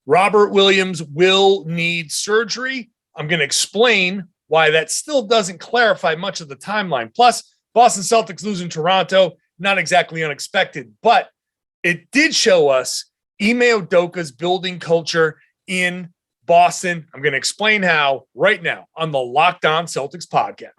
Robert Williams will need surgery. I'm going to explain why that still doesn't clarify much of the timeline. Plus, Boston Celtics losing Toronto, not exactly unexpected, but it did show us Ime Udoka's building culture in Boston. I'm going to explain how right now on the Locked On Celtics podcast.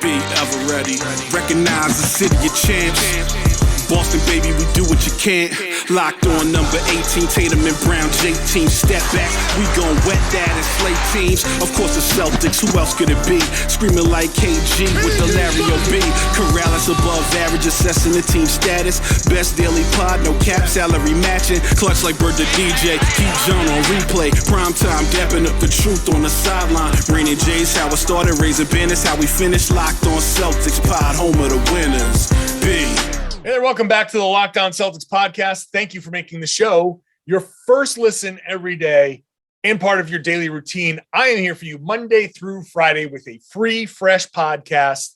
Be ever ready. Recognize the city of champs. Boston, baby, we do what you can't. Locked on number 18, Tatum and Brown, J-team, step back. We gon' wet that and slay teams. Of course, the Celtics, who else could it be? Screaming like KG with the Larry O.B. Karalis above average, assessing the team status. Best daily pod, no cap, salary matching. Clutch like Bird the DJ, keep John on replay. Prime time, dapping up the truth on the sideline. Raining J's, how it started, raising banners, how we finished. Locked on Celtics pod, home of the winners. B. Hey there, welcome back to the Locked On Celtics podcast. Thank you for making the show your first listen every day and part of your daily routine. I am here for you Monday through Friday with a free, fresh podcast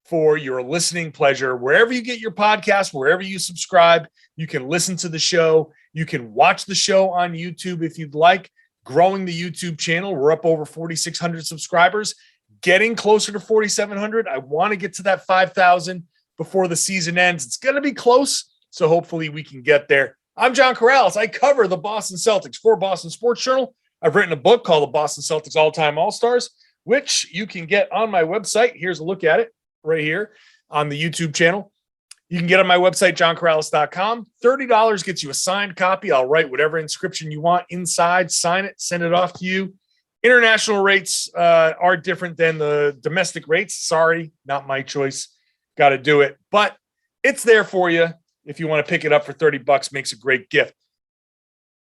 for your listening pleasure. Wherever you get your podcast, wherever you subscribe, you can listen to the show. You can watch the show on YouTube if you'd like. Growing the YouTube channel. We're up over 4,600 subscribers, getting closer to 4,700. I want to get to that 5,000 before the season ends. It's going to be close, so hopefully we can get there. I'm John Karalis. I cover the Boston Celtics for Boston Sports Journal. I've written a book called The Boston Celtics All-Time All-Stars, which you can get on my website. Here's a look at it right here on the YouTube channel. You can get on my website, johnkaralis.com. $30 gets you a signed copy. I'll write whatever inscription you want inside, sign it, send it off to you. International rates are different than the domestic rates. Sorry, not my choice. Got to do it, but it's there for you. If you want to pick it up for $30, makes a great gift.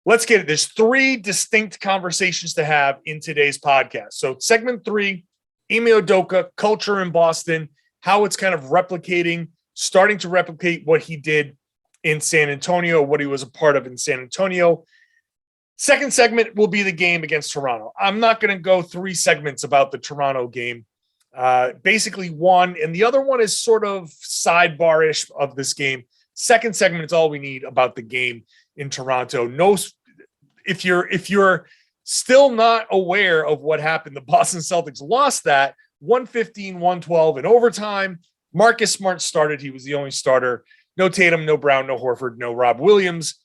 Let's get it. There's three distinct conversations to have in today's podcast. So segment 3, Ime Udoka, culture in Boston, how it's kind of starting to replicate what he did in San Antonio, what he was a part of in San Antonio. Second segment will be the game against Toronto. I'm not going to go 3 segments about the Toronto game. Basically one, and the other one is sort of sidebar-ish of this game. Second segment is all we need about the game in Toronto. No, if you're still not aware of what happened, the Boston Celtics lost that 115-112 in overtime. Marcus Smart started. He was the only starter. No Tatum, no Brown, no Horford, no Rob Williams.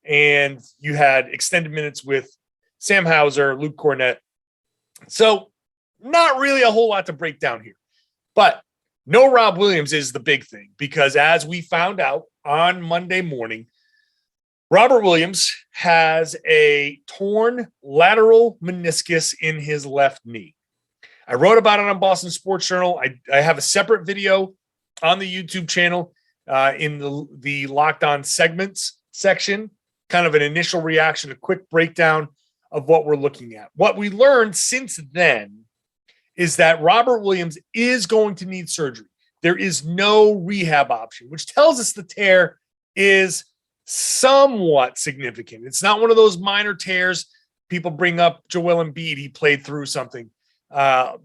And you had extended minutes with Sam Hauser, Luke Cornett. So not really a whole lot to break down here, but no Rob Williams is the big thing, because as we found out on Monday morning, Robert Williams has a torn lateral meniscus in his left knee. I wrote about it on Boston Sports Journal. I have a separate video on the YouTube channel in the Locked On segments section, kind of an initial reaction, a quick breakdown of what we're looking at. What we learned since then is that Robert Williams is going to need surgery. There is no rehab option, which tells us the tear is somewhat significant. It's not one of those minor tears. People bring up Joel Embiid. He played through something.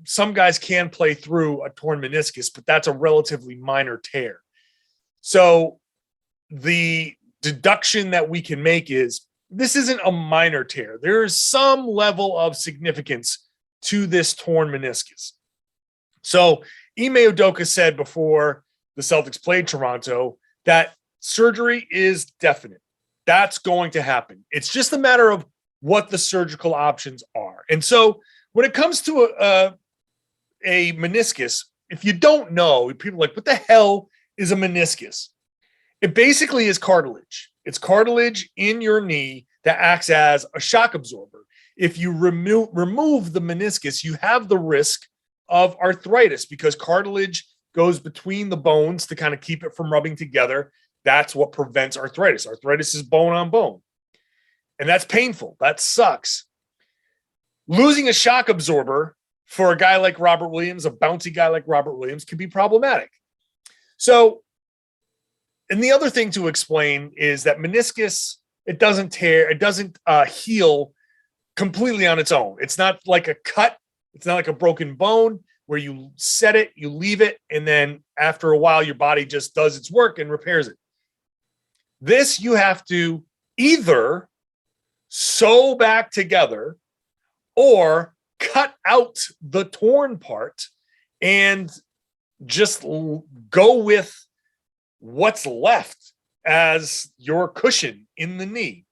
Some guys can play through a torn meniscus, but that's a relatively minor tear. So the deduction that we can make is this isn't a minor tear. There is some level of significance to this torn meniscus. So Ime Udoka said before the Celtics played Toronto that surgery is definite. That's going to happen. It's just a matter of what the surgical options are. And so when it comes to a meniscus, if you don't know, people are like, what the hell is a meniscus? It basically is cartilage. It's cartilage in your knee that acts as a shock absorber. If you remove the meniscus, you have the risk of arthritis because cartilage goes between the bones to kind of keep it from rubbing together. That's what prevents arthritis. Arthritis is bone on bone. And that's painful. That sucks. Losing a shock absorber for a guy like Robert Williams, a bouncy guy like Robert Williams, can be problematic. So, and the other thing to explain is that meniscus, it doesn't tear, it doesn't heal completely on its own. It's not like a cut. It's not like a broken bone where you set it, you leave it, and then after a while, your body just does its work and repairs it. This, you have to either sew back together or cut out the torn part and just go with what's left as your cushion in the knee.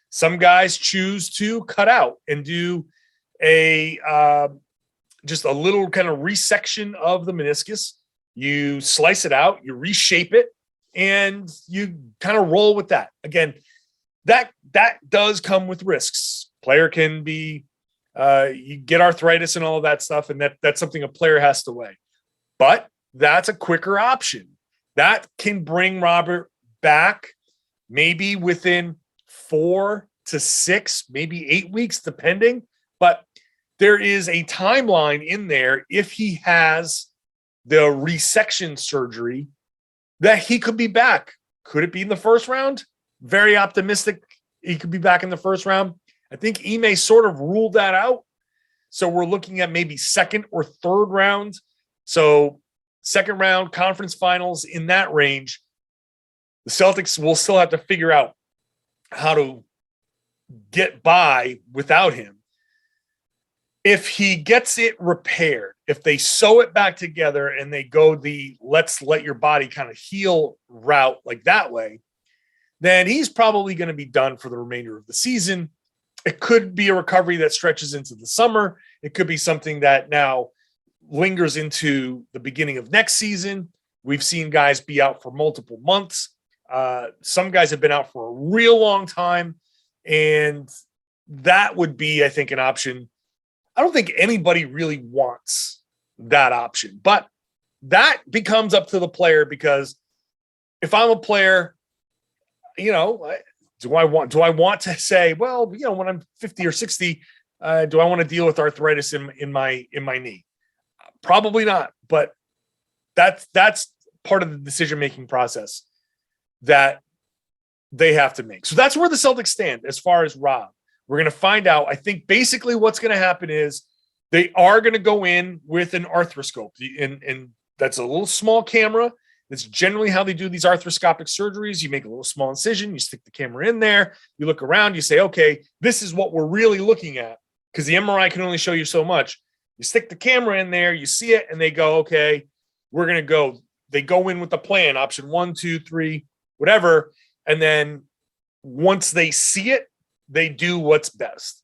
Some guys choose to cut out and do a just a little kind of resection of the meniscus. You slice it out, you reshape it, and you kind of roll with that. Again, that does come with risks. Player can be you get arthritis and all of that stuff, and that's something a player has to weigh. But that's a quicker option. That can bring Robert back maybe within 4 to 6, maybe 8 weeks, depending. But there is a timeline in there if he has the resection surgery that he could be back. Could it be in the first round? Very optimistic he could be back in the first round. I think Ime sort of ruled that out. So we're looking at maybe second or third round. So second round conference finals in that range. The Celtics will still have to figure out how to get by without him. If he gets it repaired, if they sew it back together and they go the let's let your body kind of heal route like that way, then he's probably going to be done for the remainder of the season. It could be a recovery that stretches into the summer. It could be something that now lingers into the beginning of next season. We've seen guys be out for multiple months. Some guys have been out for a real long time, and that would be, I think, an option. I don't think anybody really wants that option, but that becomes up to the player, because if I'm a player, do I want to say, well, when I'm 50 or 60, do I want to deal with arthritis in my knee? Probably not, but that's part of the decision-making process that they have to make. So that's where the Celtics stand as far as Rob. We're going to find out. I think basically what's going to happen is they are going to go in with an arthroscope, and that's a little small camera. That's generally how they do these arthroscopic surgeries. You make a little small incision, you stick the camera in there, you look around, you say, okay, this is what we're really looking at, because the MRI can only show you so much. You stick the camera in there, you see it, and they go, okay, we're going to go. They go in with the plan, option 1, 2, 3, whatever. And then once they see it, they do what's best.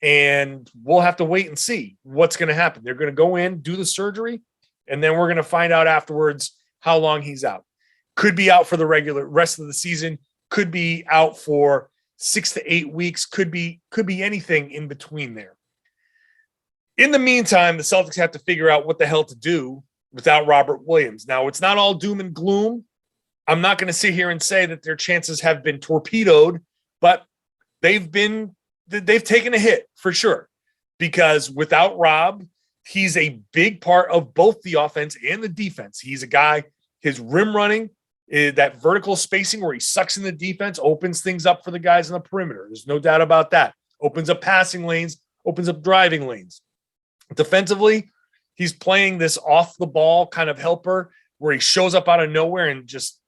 And we'll have to wait and see what's going to happen. They're going to go in, do the surgery, and then we're going to find out afterwards how long he's out. Could be out for the regular rest of the season, could be out for 6 to 8 weeks, could be anything in between there. In the meantime, the Celtics have to figure out what the hell to do without Robert Williams. Now, it's not all doom and gloom. I'm not going to sit here and say that their chances have been torpedoed, but they've taken a hit for sure, because without Rob, he's a big part of both the offense and the defense. He's a guy, his rim running, that vertical spacing where he sucks in the defense, opens things up for the guys on the perimeter. There's no doubt about that. Opens up passing lanes, opens up driving lanes. Defensively, he's playing this off the ball kind of helper where he shows up out of nowhere and just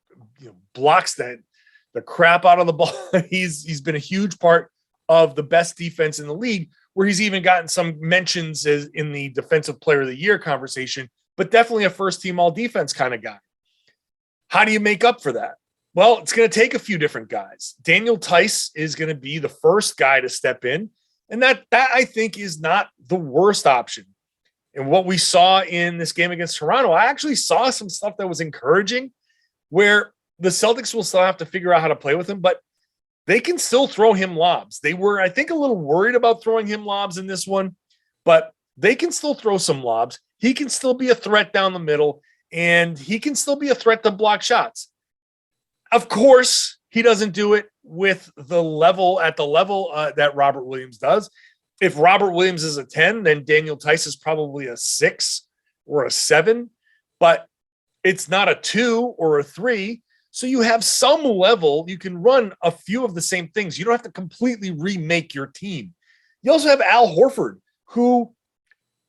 blocks the crap out of the ball. He's been a huge part of the best defense in the league, where he's even gotten some mentions as in the defensive player of the year conversation, but definitely a first team all defense kind of guy. How do you make up for that? Well, it's going to take a few different guys. Daniel Tice is going to be the first guy to step in. And that I think is not the worst option. And what we saw in this game against Toronto, I actually saw some stuff that was encouraging, where the Celtics will still have to figure out how to play with him, but they can still throw him lobs. They were, I think, a little worried about throwing him lobs in this one, but they can still throw some lobs. He can still be a threat down the middle, and he can still be a threat to block shots. Of course, he doesn't do it with the level that Robert Williams does. If Robert Williams is a 10, then Daniel Tice is probably a 6 or a 7, but it's not a 2 or a 3. So you have some level. You can run a few of the same things. You don't have to completely remake your team. You also have Al Horford, who,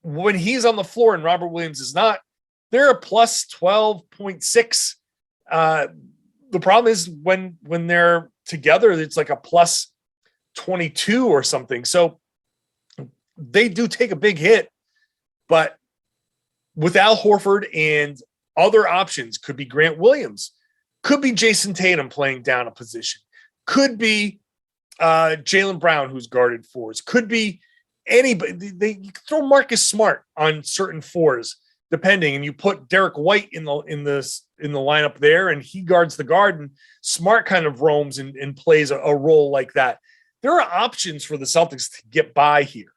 when he's on the floor and Robert Williams is not, they're a plus 12.6. The problem is when they're together, it's like a plus 22 or something. So they do take a big hit, but with Al Horford and other options, could be Grant Williams, could be Jayson Tatum playing down a position, could be Jaylen Brown, who's guarded fours, could be anybody. They throw Marcus Smart on certain fours, depending, and you put Derek White in the lineup there, and he guards the guard, and Smart kind of roams and plays a role like that. There are options for the Celtics to get by here.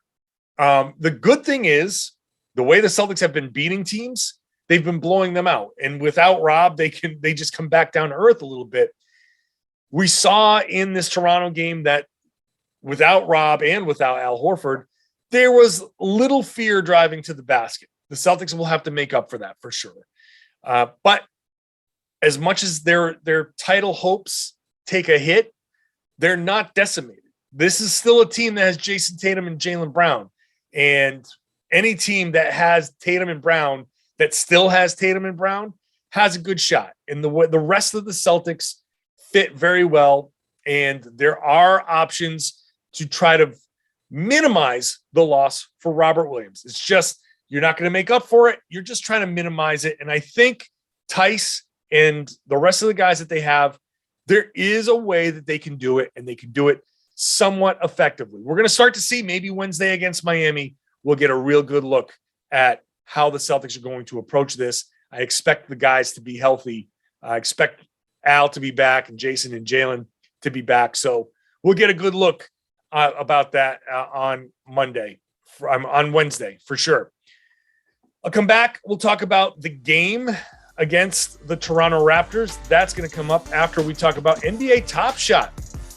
The good thing is the way the Celtics have been beating teams, they've been blowing them out. And without Rob, they just come back down to earth a little bit. We saw in this Toronto game that without Rob and without Al Horford, there was little fear driving to the basket. The Celtics will have to make up for that for sure. But as much as their title hopes take a hit, they're not decimated. This is still a team that has Jayson Tatum and Jaylen Brown. And any team that has Tatum and Brown, that still has Tatum and Brown, has a good shot. And the rest of the Celtics fit very well. And there are options to try to minimize the loss for Robert Williams. It's just, you're not going to make up for it. You're just trying to minimize it. And I think Tice and the rest of the guys that they have, there is a way that they can do it, and they can do it somewhat effectively. We're going to start to see maybe Wednesday against Miami, we'll get a real good look at how the Celtics are going to approach this. I expect the guys to be healthy. I expect Al to be back and Jayson and Jaylen to be back. So we'll get a good look about that on Wednesday for sure. I'll come back. We'll talk about the game against the Toronto Raptors. That's going to come up after we talk about NBA Top Shot.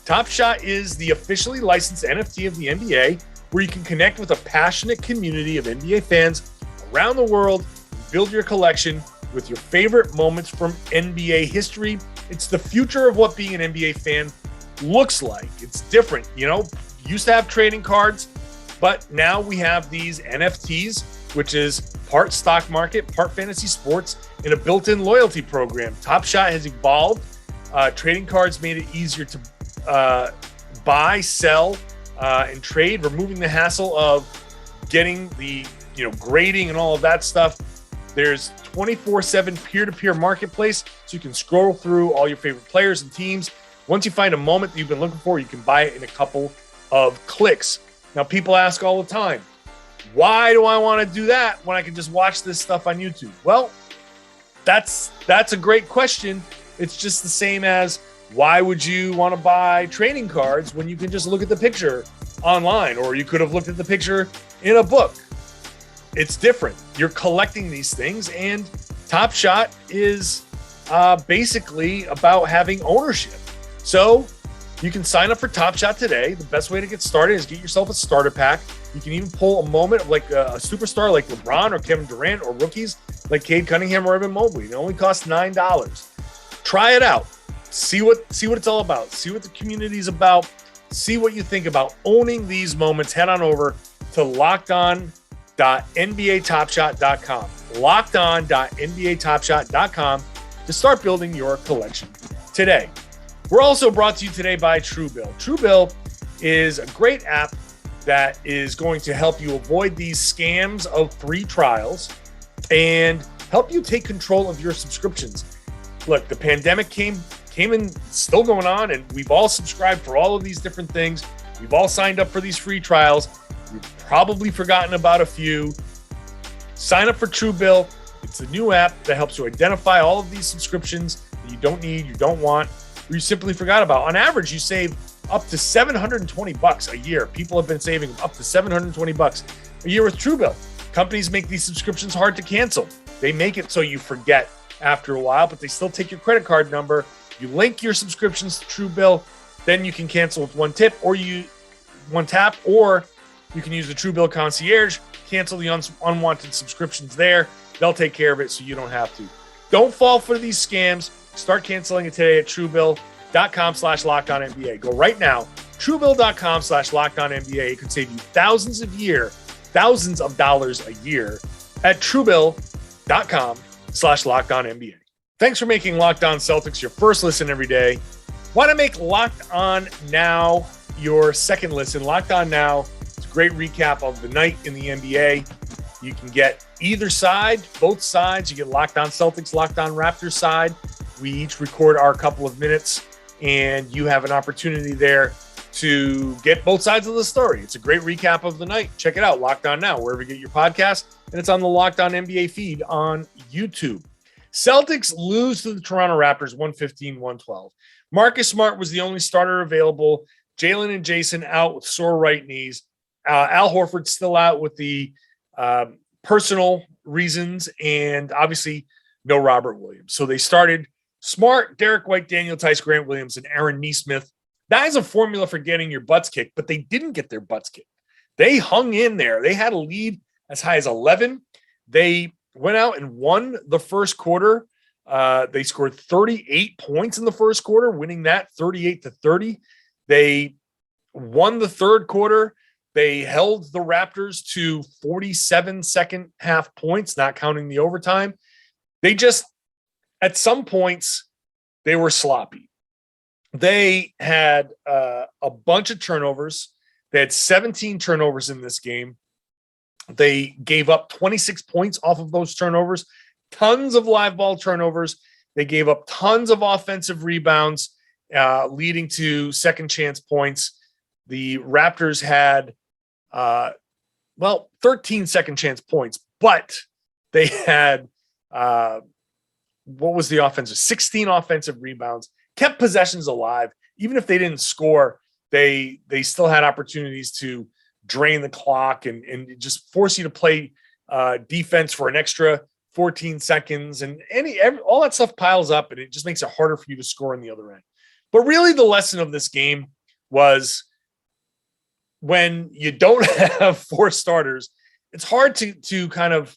Top Shot is the officially licensed NFT of the NBA, where you can connect with a passionate community of NBA fans around the world and build your collection with your favorite moments from NBA history. It's the future of what being an NBA fan looks like. It's different. Used to have trading cards, but now we have these NFTs, which is part stock market, part fantasy sports, and a built-in loyalty program. Top Shot has evolved. Trading cards made it easier to buy, sell, and trade, removing the hassle of getting the grading and all of that stuff. There's 24/7 peer-to-peer marketplace, so you can scroll through all your favorite players and teams. Once you find a moment that you've been looking for, you can buy it in a couple of clicks. Now, people ask all the time, why do I want to do that when I can just watch this stuff on YouTube? Well, that's a great question. It's just the same as, why would you want to buy trading cards when you can just look at the picture online, or you could have looked at the picture in a book? It's different. You're collecting these things, and Top Shot is basically about having ownership. So you can sign up for Top Shot today. The best way to get started is get yourself a starter pack. You can even pull a moment of like a superstar like LeBron or Kevin Durant, or rookies like Cade Cunningham or Evan Mobley. It only costs $9. Try it out. See what it's all about. See what the community is about. See what you think about owning these moments. Head on over to lockedon.nbatopshot.com. lockedon.nbatopshot.com to start building your collection today. We're also brought to you today by TrueBill. TrueBill is a great app that is going to help you avoid these scams of free trials and help you take control of your subscriptions. Look, the pandemic came and still going on, and we've all subscribed for all of these different things. We've all signed up for these free trials. We've probably forgotten about a few. Sign up for TrueBill. It's a new app that helps you identify all of these subscriptions that you don't need, you don't want, or you simply forgot about. On average, you save up to $720 a year. People have been saving up to $720 a year with TrueBill. Companies make these subscriptions hard to cancel. They make it so you forget after a while, but they still take your credit card number. You link your subscriptions to TrueBill, then you can cancel with one tap, or you can use the TrueBill concierge, cancel the unwanted subscriptions there. They'll take care of it so you don't have to. Don't fall for these scams. Start canceling it today at TrueBill.com/LockedOnNBA. Go right now, TrueBill.com/LockedOnNBA. It could save you thousands of dollars a year at TrueBill.com/LockedOnNBA. Thanks for making Locked On Celtics your first listen every day. Want to make Locked On now your second listen. Locked On Now. It's a great recap of the night in the NBA. You can get either side, both sides. You get Locked On Celtics, Locked On Raptors side. We each record our couple of minutes, and you have an opportunity there to get both sides of the story. It's a great recap of the night. Check it out, Locked On Now, wherever you get your podcast, and it's on the Locked On NBA feed on YouTube. Celtics lose to the Toronto Raptors 115-112. Marcus Smart was the only starter available. Jaylen and Jayson out with sore right knees. Al Horford still out with the personal reasons, and obviously no Robert Williams. So they started Smart, Derek White, Daniel Tice, Grant Williams, and Aaron Nesmith. That is a formula for getting your butts kicked, but they didn't get their butts kicked. They hung in there. They had a lead as high as 11. They went out and won the first quarter. They scored 38 points in the first quarter, winning that 38-30. They won the third quarter. They held the Raptors to 47 second half points, not counting the overtime. They just, at some points, they were sloppy. They had a bunch of turnovers. They had 17 turnovers in this game. They gave up 26 points off of those turnovers, tons of live ball turnovers. They gave up tons of offensive rebounds, leading to second chance points. The Raptors had 13 second chance points, but they had, what was the offensive? 16 offensive rebounds, kept possessions alive. Even if they didn't score, they still had opportunities to drain the clock and just force you to play defense for an extra 14 seconds. And all that stuff piles up, and it just makes it harder for you to score on the other end. But really the lesson of this game was, when you don't have four starters, it's hard to kind of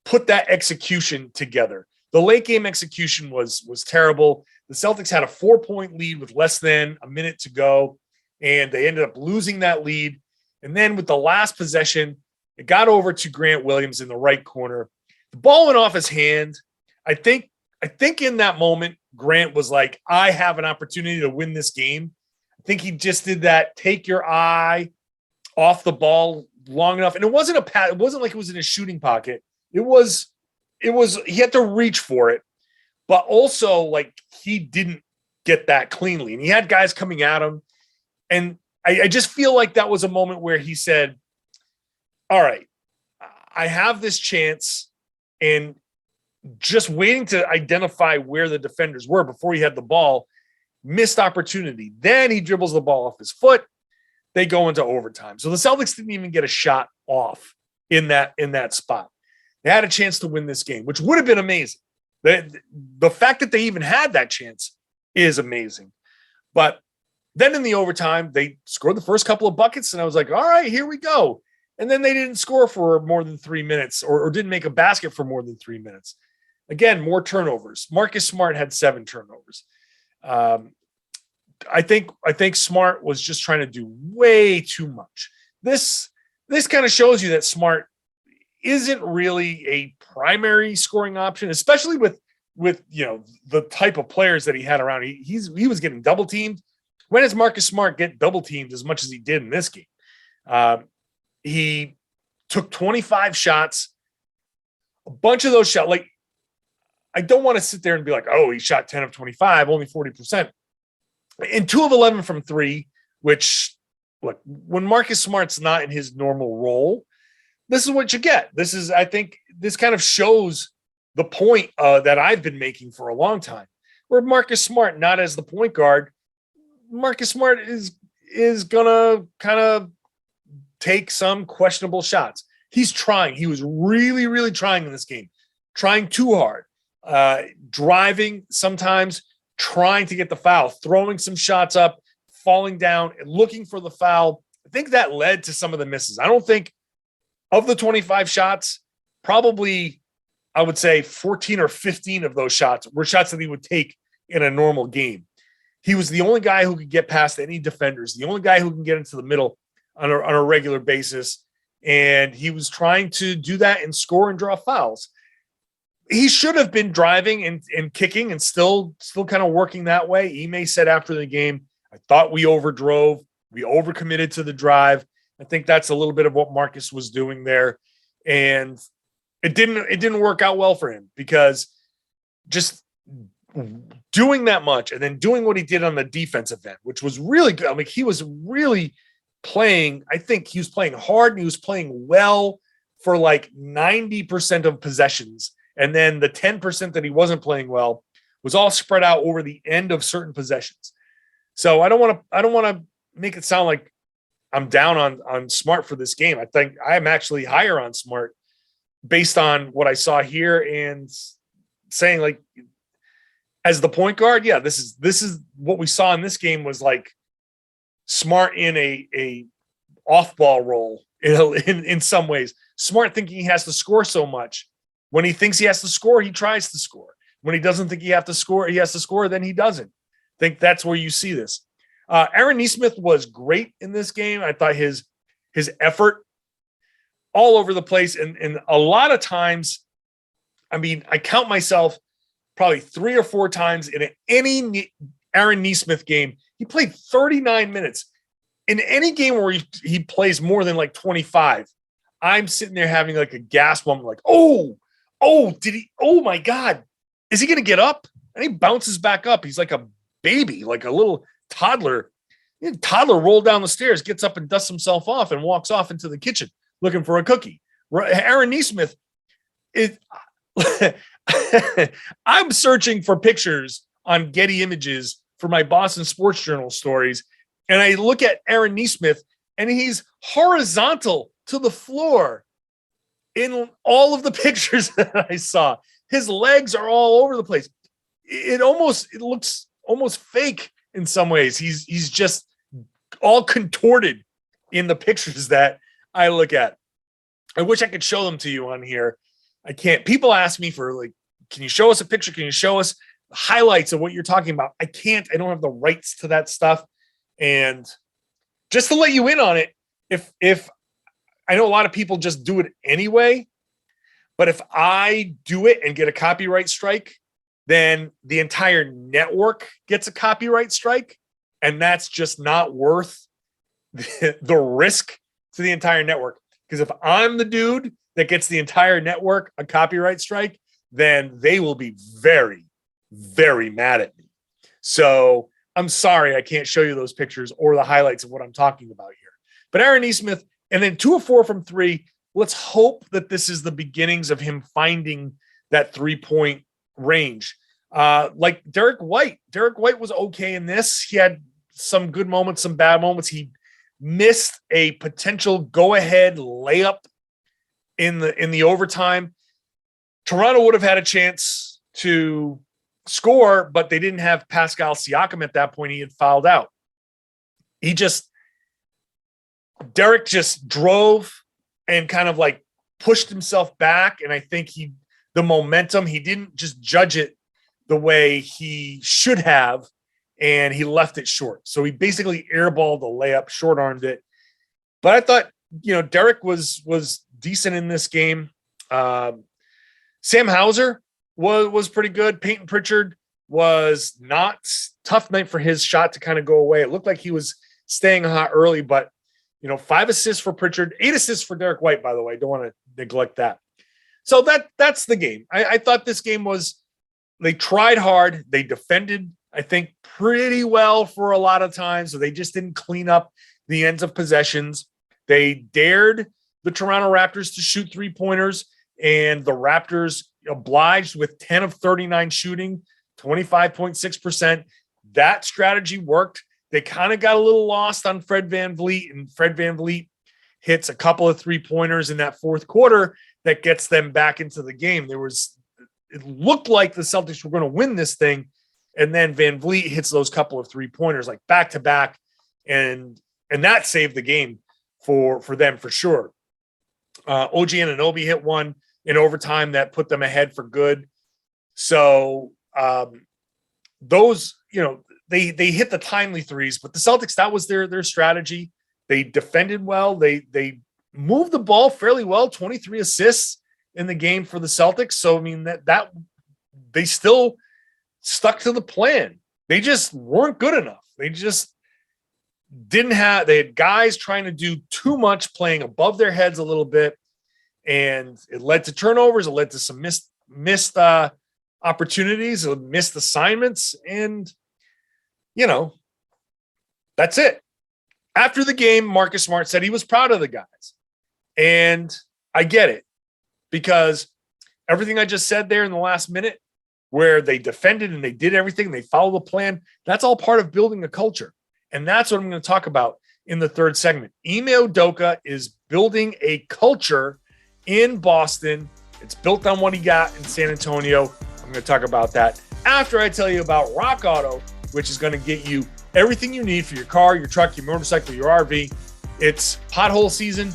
put that execution together. The late game execution was terrible. The Celtics had a 4-point lead with less than a minute to go, and they ended up losing that lead. And then with the last possession, it got over to Grant Williams in the right corner. The ball went off his hand. I think in that moment, Grant was like, I have an opportunity to win this game. I think he just did that. Take your eye off the ball long enough. And it wasn't it wasn't like it was in a shooting pocket. It was, he had to reach for it, but also like he didn't get that cleanly. And he had guys coming at him. And I just feel like that was a moment where he said, all right, I have this chance, and just waiting to identify where the defenders were before he had the ball. Missed opportunity. Then he dribbles the ball off his foot. They go into overtime. So the Celtics didn't even get a shot off in that spot. They had a chance to win this game, which would have been amazing. The fact that they even had that chance is amazing. But then in the overtime, they scored the first couple of buckets, and I was like, all right, here we go. And then they didn't score for more than 3 minutes, or didn't make a basket for more than 3 minutes. Again, more turnovers. Marcus Smart had 7 turnovers. I think Smart was just trying to do way too much. This kind of shows you that Smart isn't really a primary scoring option, especially with the type of players that he had around. He was getting double teamed. When does Marcus Smart get double teamed as much as he did in this game? He took 25 shots. A bunch of those shots, like, I don't want to sit there and be like, oh, he shot 10 of 25, only 40%. And 2 of 11 from 3, which, look, when Marcus Smart's not in his normal role, this is what you get. I think this kind of shows the point that I've been making for a long time, where Marcus Smart, not as the point guard, Marcus Smart is going to kind of take some questionable shots. He's trying. He was really, really trying in this game, trying too hard. Driving sometimes, trying to get the foul, throwing some shots up, falling down, and looking for the foul. I think that led to some of the misses. I don't think of the 25 shots, probably I would say 14 or 15 of those shots were shots that he would take in a normal game. He was the only guy who could get past any defenders, the only guy who can get into the middle on a regular basis. And he was trying to do that and score and draw fouls. He should have been driving and kicking and still kind of working that way. Ime said after the game, I thought we overdrove. We overcommitted to the drive. I think that's a little bit of what Marcus was doing there. And it didn't work out well for him because just doing that much and then doing what he did on the defensive end, which was really good. I mean, he was really playing. I think he was playing hard and he was playing well for like 90% of possessions. And then the 10% that he wasn't playing well was all spread out over the end of certain possessions. So I don't want to make it sound like I'm down on Smart for this game. I think I'm actually higher on Smart based on what I saw here and saying, like, as the point guard, yeah, this is what we saw in this game was like Smart in a off ball role in some ways. Smart thinking he has to score so much. When he thinks he has to score, he tries to score. When he doesn't think he has to score, then he doesn't. I think that's where you see this. Aaron Nesmith was great in this game. I thought his effort all over the place. And a lot of times, I mean, I count myself probably 3 or 4 times in any Aaron Nesmith game. He played 39 minutes. In any game where he plays more than like 25, I'm sitting there having like a gasp moment, like, oh, my God, is he going to get up? And he bounces back up. He's like a baby, like a little toddler. Toddler rolled down the stairs, gets up and dusts himself off and walks off into the kitchen looking for a cookie. Aaron Nesmith is I'm searching for pictures on Getty Images for my Boston Sports Journal stories. And I look at Aaron Nesmith and he's horizontal to the floor in all of the pictures that I saw. His legs are all over the place. It looks almost fake in some ways. He's just all contorted in the pictures that I look at. I wish I could show them to you on here. I can't. People ask me for, like, can you show us a picture? Can you show us highlights of what you're talking about? I can't. I don't have the rights to that stuff. And just to let you in on it, if I know a lot of people just do it anyway, but if I do it and get a copyright strike, then the entire network gets a copyright strike. And that's just not worth the risk to the entire network. Because if I'm the dude that gets the entire network a copyright strike, then they will be very, very mad at me. So I'm sorry I can't show you those pictures or the highlights of what I'm talking about here. But Aaron Nesmith, and then 2 of 4 from 3. Let's hope that this is the beginnings of him finding that 3-point range. Like Derek White. Derek White was okay in this. He had some good moments, some bad moments. He missed a potential go-ahead layup in the overtime. Toronto would have had a chance to score, but they didn't have Pascal Siakam at that point. He had fouled out. Derek just drove and kind of like pushed himself back. And I think the momentum, he didn't just judge it the way he should have, and he left it short. So he basically airballed the layup, short-armed it. But I thought, Derek was decent in this game. Sam Hauser was pretty good. Peyton Pritchard was not. Tough night for his shot to kind of go away. It looked like he was staying hot early, but 5 assists for Pritchard, 8 assists for Derek White, by the way. Don't want to neglect that. So that's the game. I thought this game they tried hard. They defended, I think, pretty well for a lot of times. So they just didn't clean up the ends of possessions. They dared the Toronto Raptors to shoot 3-pointers, and the Raptors obliged with 10 of 39 shooting, 25.6%. That strategy worked. They kind of got a little lost on Fred VanVleet, and Fred VanVleet hits a couple of 3-pointers in that fourth quarter that gets them back into the game. It looked like the Celtics were going to win this thing, and then VanVleet hits those couple of 3-pointers like back to back, and that saved the game for them for sure. OG Anunoby hit one in overtime that put them ahead for good. So those, they hit the timely threes, but the Celtics, that was their strategy. They defended well. They moved the ball fairly well, 23 assists in the game for the Celtics. So, I mean, that they still stuck to the plan. They just weren't good enough. They just they had guys trying to do too much, playing above their heads a little bit, and it led to turnovers. It led to some missed opportunities, missed assignments, and that's it. After the game, Marcus Smart said he was proud of the guys, and I get it, because everything I just said there in the last minute, where they defended and they did everything, they followed the plan, that's all part of building a culture. And that's what I'm going to talk about in the third segment. Ime Udoka is building a culture in Boston. It's built on what he got in San Antonio. I'm going to talk about that after I tell you about Rock Auto, which is going to get you everything you need for your car, your truck, your motorcycle, your RV. It's pothole season.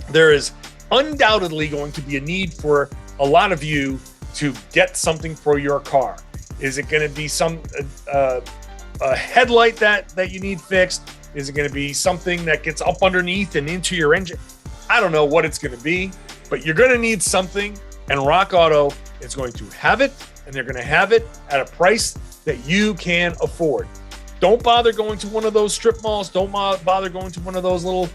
There is undoubtedly going to be a need for a lot of you to get something for your car. Is it going to be a headlight that you need fixed? Is it going to be something that gets up underneath and into your engine? I don't know what it's going to be, but you're going to need something, and Rock Auto is going to have it, and they're going to have it at a price that you can afford. Don't bother going to one of those strip malls. Don't bother going to one of those little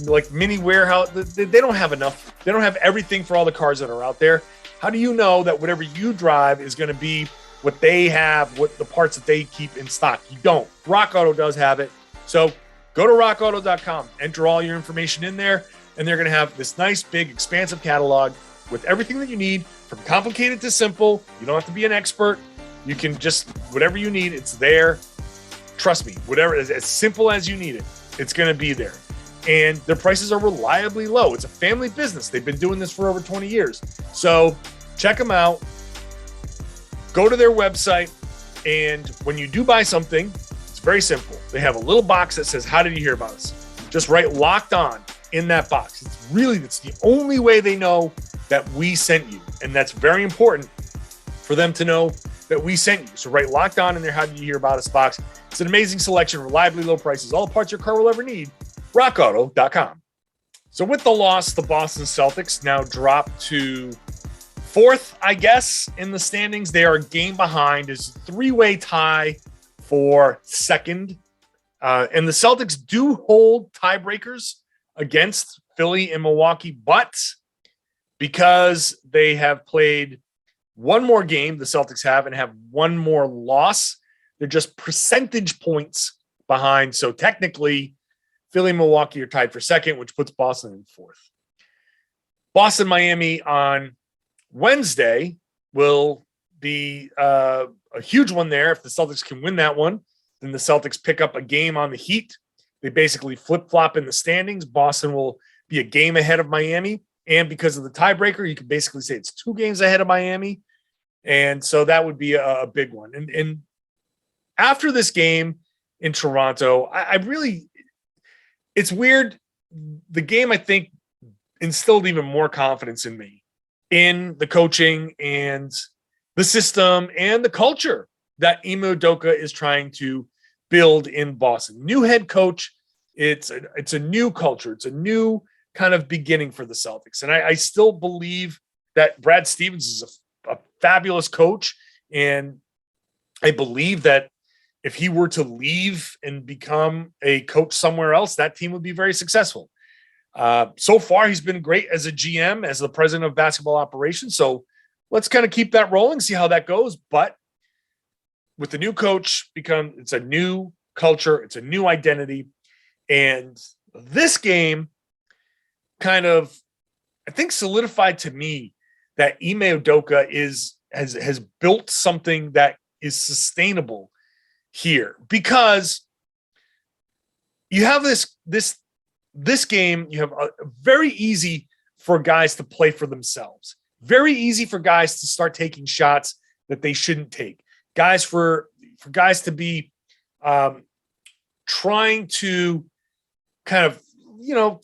like mini warehouse. They don't have enough. They don't have everything for all the cars that are out there. How do you know that whatever you drive is going to be what they have, what the parts that they keep in stock? You don't. Rock Auto does have it. So go to rockauto.com, enter all your information in there, and they're going to have this nice, big, expansive catalog with everything that you need, from complicated to simple. You don't have to be an expert. You can just, whatever you need, it's there. Trust me, whatever, as simple as you need it, it's going to be there. And their prices are reliably low. It's a family business. They've been doing this for over 20 years. So check them out. Go to their website. And when you do buy something, it's very simple. They have a little box that says, "How did you hear about us?" Just write "Locked On" in that box. It's the only way they know that we sent you. And that's very important for them to know that we sent you. So write "Locked On" in there, "How did you hear about us" box. It's an amazing selection, reliably low prices, all the parts your car will ever need. rockauto.com. So with the loss, the Boston Celtics now drop to fourth, I guess, in the standings. They are a game behind. It's a three-way tie for second. And the Celtics do hold tiebreakers against Philly and Milwaukee, but because they have played one more game, the Celtics have, and have one more loss, they're just percentage points behind. So technically, Philly and Milwaukee are tied for second, which puts Boston in fourth. Boston, Miami on Wednesday will be a huge one there. If the Celtics can win that one, then the Celtics pick up a game on the Heat. They basically flip-flop in the standings. Boston will be a game ahead of Miami. And because of the tiebreaker, you can basically say it's 2 games ahead of Miami. And so that would be a big one. And after this game in Toronto, I really... It's weird. The game, I think, instilled even more confidence in me, in the coaching and the system and the culture that Ime Udoka is trying to build in Boston. New head coach. It's a new culture. It's a new kind of beginning for the Celtics. And I still believe that Brad Stevens is a fabulous coach. And I believe that if he were to leave and become a coach somewhere else, that team would be very successful. So far, he's been great as a GM, as the president of basketball operations. So let's kind of keep that rolling, see how that goes. But with the new coach, it's a new culture, it's a new identity. And this game kind of, I think, solidified to me that Ime Udoka has built something that is sustainable here, because you have this game, you have a very easy for guys to play for themselves, very easy for guys to start taking shots that they shouldn't take, for guys to be trying to kind of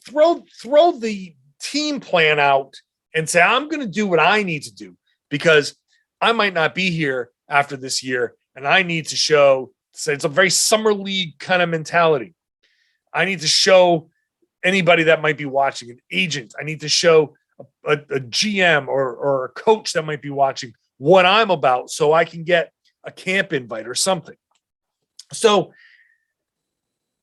throw the team plan out and say, I'm going to do what I need to do because I might not be here after this year, and I need to show. So it's a very summer league kind of mentality. I need to show anybody that might be watching, an agent. I need to show a GM or a coach that might be watching what I'm about so I can get a camp invite or something. So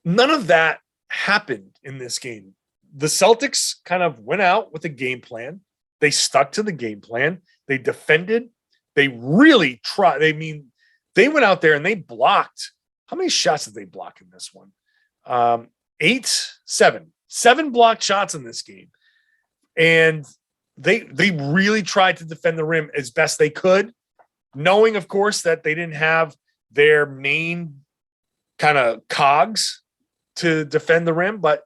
None of that happened in this game. The Celtics kind of went out with a game plan. They stuck to the game plan. They defended. They really tried. They went out there and they blocked. How many shots did they block in this one? 7 blocked shots in this game. And they really tried to defend the rim as best they could, knowing, of course, that they didn't have their main kind of cogs to defend the rim, but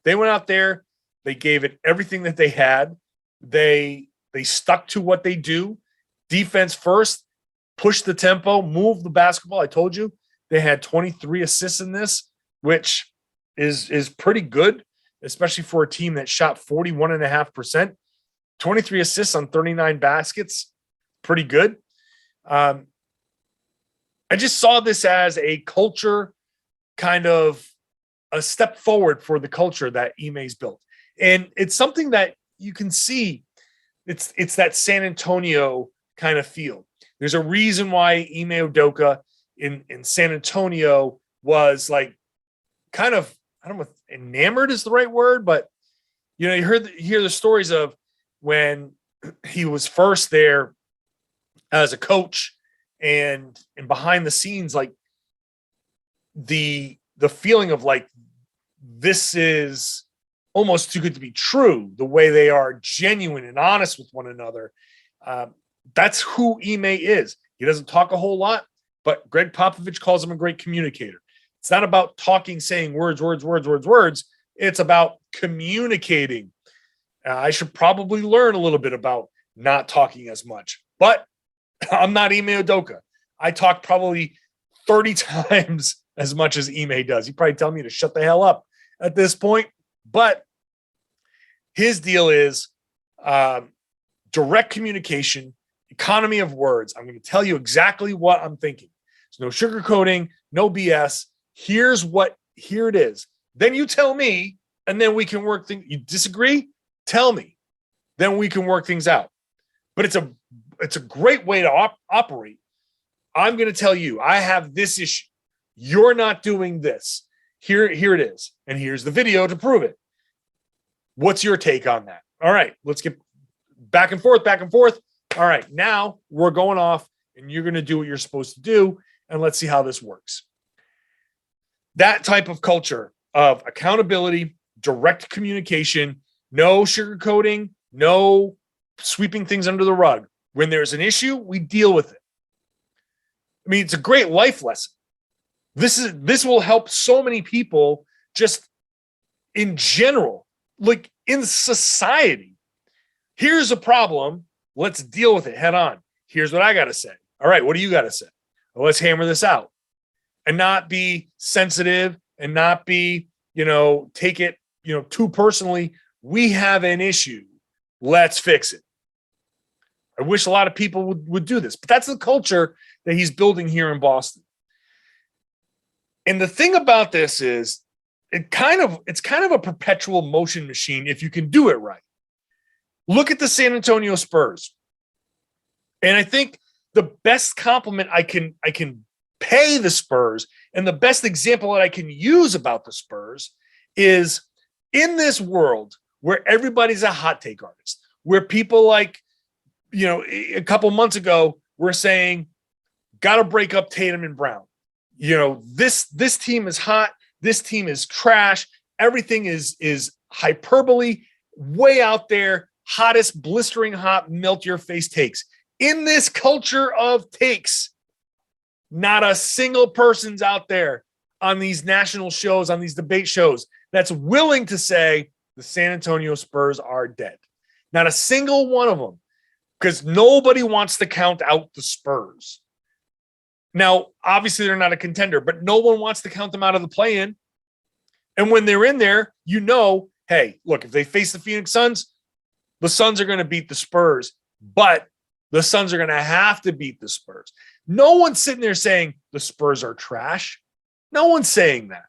they went out there. They gave it everything that they had. They stuck to what they do. Defense first, push the tempo, move the basketball. I told you they had 23 assists in this, which is pretty good, especially for a team that shot 41.5%. 23 assists on 39 baskets, pretty good. I just saw this as a culture, kind of a step forward for the culture that Ime's built. And it's something that you can see. It's that San Antonio kind of feel. There's a reason why Ime Udoka in San Antonio was like kind of, I don't know if enamored is the right word, but you know, you hear the stories of when he was first there as a coach and behind the scenes, like the feeling of like, this is almost too good to be true, the way they are genuine and honest with one another. That's who Ime is. He doesn't talk a whole lot, but Greg Popovich calls him a great communicator. It's not about talking, saying words. It's about communicating. I should probably learn a little bit about not talking as much, but I'm not Ime Udoka. I talk probably 30 times as much as Ime does. He'd probably tell me to shut the hell up at this point, but his deal is direct communication, economy of words. I'm going to tell you exactly what I'm thinking. There's no sugarcoating, no BS. Here it is. Then you tell me, and then we can work things. You disagree? Tell me. Then we can work things out. But it's a great way to operate. I'm going to tell you, I have this issue. You're not doing this. Here it is. And here's the video to prove it. What's your take on that? All right, let's get back and forth. All right, now we're going off and you're going to do what you're supposed to do. And let's see how this works. That type of culture of accountability, direct communication, no sugarcoating, no sweeping things under the rug. When there's an issue, we deal with it. I mean, it's a great life lesson. This will help so many people just in general, like in society. Here's a problem. Let's deal with it head on. Here's what I got to say. All right, what do you got to say? Well, let's hammer this out and not be sensitive and not be, take it, too personally. We have an issue. Let's fix it. I wish a lot of people would do this, but that's the culture that he's building here in Boston. And the thing about this is it's kind of a perpetual motion machine if you can do it right. Look at the San Antonio Spurs. And I think the best compliment I can pay the Spurs and the best example that I can use about the Spurs is in this world where everybody's a hot take artist, where people like, a couple months ago were saying, got to break up Tatum and Brown. This team is hot. This team is trash. Everything is hyperbole, way out there, hottest, blistering hot, melt your face takes. In this culture of takes, not a single person's out there on these national shows, on these debate shows, that's willing to say the San Antonio Spurs are dead. Not a single one of them, because nobody wants to count out the Spurs. Now, obviously, they're not a contender, but no one wants to count them out of the play-in. And when they're in there, hey, look, if they face the Phoenix Suns, the Suns are going to beat the Spurs, but the Suns are going to have to beat the Spurs. No one's sitting there saying the Spurs are trash. No one's saying that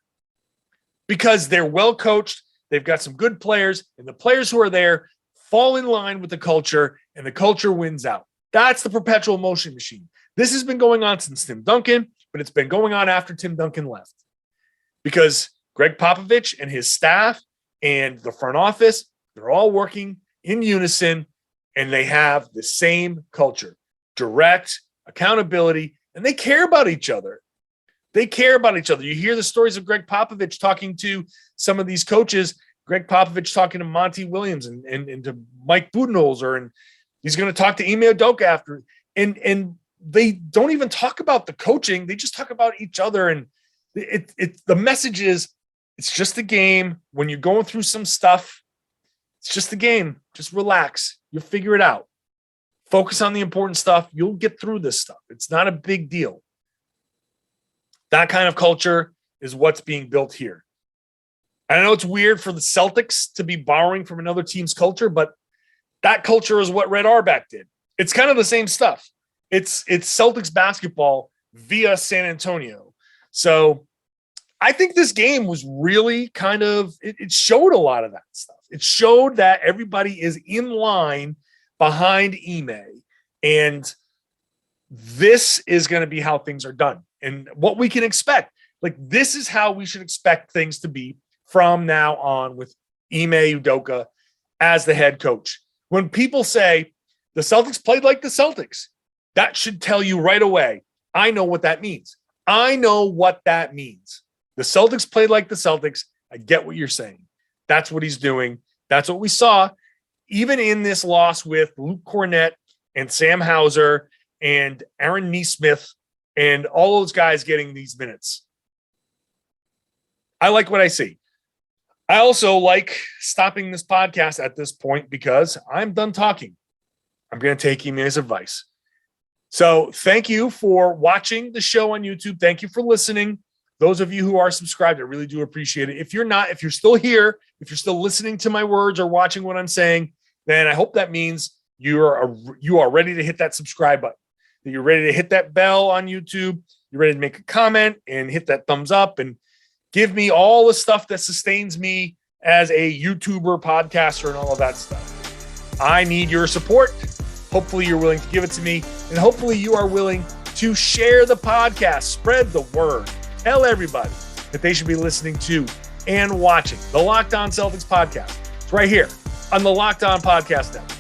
because they're well coached. They've got some good players, and the players who are there fall in line with the culture, and the culture wins out. That's the perpetual motion machine. This has been going on since Tim Duncan, but it's been going on after Tim Duncan left because Greg Popovich and his staff and the front office, they're all working in unison, and they have the same culture, direct accountability, and they care about each other. They care about each other. You hear the stories of Greg Popovich talking to some of these coaches, Greg Popovich talking to Monty Williams and to Mike Budenholzer, and he's going to talk to Ime Udoka after. And they don't even talk about the coaching. They just talk about each other. And the message is, it's just a game. When you're going through some stuff, it's just a game. Just relax. You'll figure it out. Focus on the important stuff. You'll get through this stuff. It's not a big deal. That kind of culture is what's being built here. I know it's weird for the Celtics to be borrowing from another team's culture, but that culture is what Red Auerbach did. It's kind of the same stuff. It's Celtics basketball via San Antonio. So I think this game was really kind of, it showed a lot of that stuff. It showed that everybody is in line behind Ime, and this is going to be how things are done and what we can expect. Like, this is how we should expect things to be from now on with Ime Udoka as the head coach. When people say the Celtics played like the Celtics, that should tell you right away, I know what that means. I know what that means. The Celtics played like the Celtics. I get what you're saying. That's what he's doing. That's what we saw even in this loss with Luke Cornett and Sam Hauser and Aaron Nesmith and all those guys getting these minutes. I like what I see. I also like stopping this podcast at this point because I'm done talking. I'm going to take Ime's advice. So thank you for watching the show on YouTube. Thank you for listening. Those of you who are subscribed, I really do appreciate it. If you're not, if you're still here, if you're still listening to my words or watching what I'm saying, then I hope that means you are ready to hit that subscribe button, that you're ready to hit that bell on YouTube. You're ready to make a comment and hit that thumbs up and give me all the stuff that sustains me as a YouTuber, podcaster, and all of that stuff. I need your support. Hopefully you're willing to give it to me, and hopefully you are willing to share the podcast, spread the word. Tell everybody that they should be listening to and watching the Locked On Celtics podcast. It's right here on the Locked On Podcast Network.